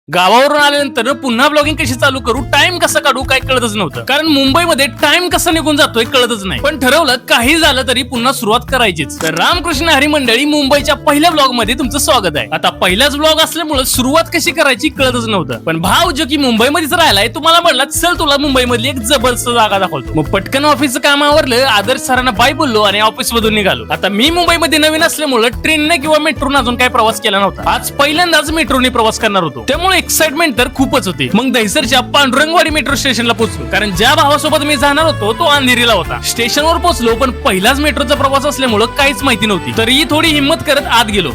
गावावरून आल्यानंतर पुन्हा ब्लॉगिंग कशी चालू करू, टाइम कसा काढू काय कळतच नव्हतं. कारण मुंबईमध्ये टाइम कसा निघून जातोय कळतच नाही. पण ठरवलं काही झालं तरी पुन्हा सुरुवात करायचीच. तर रामकृष्ण हरी मंडळी मुंबईच्या पहिल्या ब्लॉग मध्ये तुमचं स्वागत आहे. आता पहिलाच ब्लॉग असल्यामुळे सुरुवात कशी करायची कळतच नव्हतं. पण भाव जो की मुंबईमध्येच राहिलाय तुम्हाला म्हणला चल तुला मुंबईमधली एक जबरदस्त जागा दाखवतो. मग पटकन ऑफिसचं काम आवरलं, आदर्श सरांना बाय बोललो आणि ऑफिस मधून निघालो. आता मी मुंबईमध्ये नवीन असल्यामुळे ट्रेनने किंवा मेट्रोने अजून काही प्रवास केला नव्हता. आज पहिल्यांदाच मेट्रोने प्रवास करणार होतो, त्यामुळे एक्साइटमेंट तर खूपच होती. मग दहिसरच्या पांडुरंगवाडी मेट्रो स्टेशनला पोहोचलो, कारण ज्या भावासोबत मी जाणार होतो तो अंधेरीला होता. स्टेशनवर पोहोचलो, पण पहिलाच मेट्रोचा प्रवास असल्यामुळे काहीच माहिती नव्हती. तरीही थोडी हिंमत करत आत गेलो.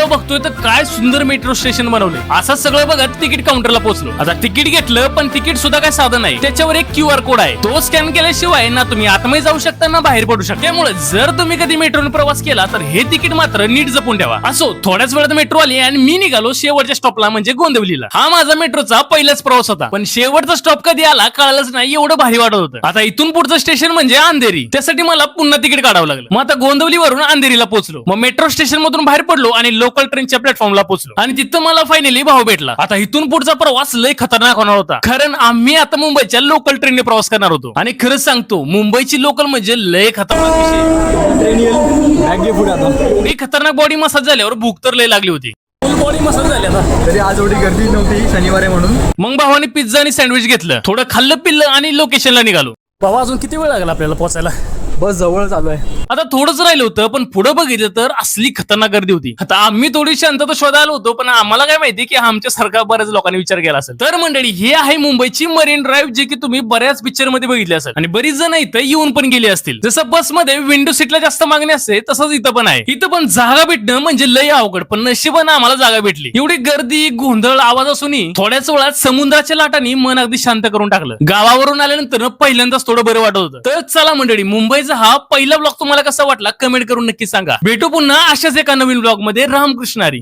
बघतोय तर काय सुंदर मेट्रो स्टेशन बनवले. असं सगळं बघत तिकीट काउंटरला पोहोचलो. आता तिकीट घेतलं, पण तिकीट सुद्धा काय साधं नाही. त्याच्यावर एक QR कोड आहे, तो स्कॅन केल्याशिवाय ना तुम्ही आतमध्ये जाऊ शकता ना बाहेर पडू शकता. त्यामुळे जर तुम्ही कधी मेट्रोने प्रवास केला तर हे तिकीट मात्र नीट जपून ठेवा. असो, थोड्याच वेळात मेट्रो आली आणि मी निघालो शेवटच्या स्टॉपला म्हणजे गोंदिवलीला. हा माझा मेट्रोचा पहिलाच प्रवास होता, पण शेवटचा स्टॉप कधी आला कळालंच नाही, एवढं भारी वाटत होतं. आता इथून पुढचं स्टेशन म्हणजे अंधेरी, त्यासाठी मला पुन्हा तिकीट काढावं लागलं. मग आता गोंदिवलीवरून अंधेरीला पोहोचलो. मग मेट्रो स्टेशन मधून बाहेर पडलो आणि लोकल ट्रेनच्या प्लॅटफॉर्मला पोहोचलो आणि तिथं मला फायनली भाव भेटला. आता इथून पुढचा प्रवास लय खतरनाक होणार होता, कारण आम्ही आता मुंबईच्या लोकल ट्रेनने प्रवास करणार होतो. आणि खरंच सांगतो, मुंबईची लोकल म्हणजे लय खतरनाक विषय. खतरनाक बॉडी मसाज झाल्यावर भूक तर लय लागली होती. बॉडी मसाज झाली आता, तरी आज एवढी गर्दी नव्हती शनिवार आहे म्हणून. मग भावाने पिझ्झा आणि सँडविच घेतलं, थोडं खाल्लं पिल्लं आणि लोकेशनला निघालो. भावा अजून किती वेळ लागला आपल्याला पोहोचायला? बस जवळ चालू आहे. आता थोडंच राहिलं होतं, पण पुढे बघितलं तर असली खतरनाक गर्दी होती. आता आम्ही थोडी शांतता शोधायला होतो, पण आम्हाला काय माहिती की आमच्या सारखा बऱ्याच लोकांनी विचार केला असेल. तर मंडळी, हे आहे मुंबईची मरीन ड्राईव्ह, जे की तुम्ही बऱ्याच पिक्चर मध्ये बघितले असेल आणि बरीच जण इथं येऊन पण गेली असतील. जसं बसमध्ये विंडो सीटला जास्त मागणी असते, तसंच इथं पण आहे. इथं पण जागा भेटणं म्हणजे लय अवघड, पण नशिबानं आम्हाला जागा भेटली. एवढी गर्दी गोंधळ आवाज असूनही थोड्याच वेळात समुद्राच्या लाटांनी मन अगदी शांत करून टाकलं. गावावरून आल्यानंतर पहिल्यांदाच थोडं बरं वाटत होतं. तर चला मंडळी, मुंबईचा हा पहिला ब्लॉग तुम्हाला कसा वाटला कमेंट करून नक्की सांगा. भेटू पुन्हा अशाच एका नवीन ब्लॉग मध्ये. रामकृष्ण हरी.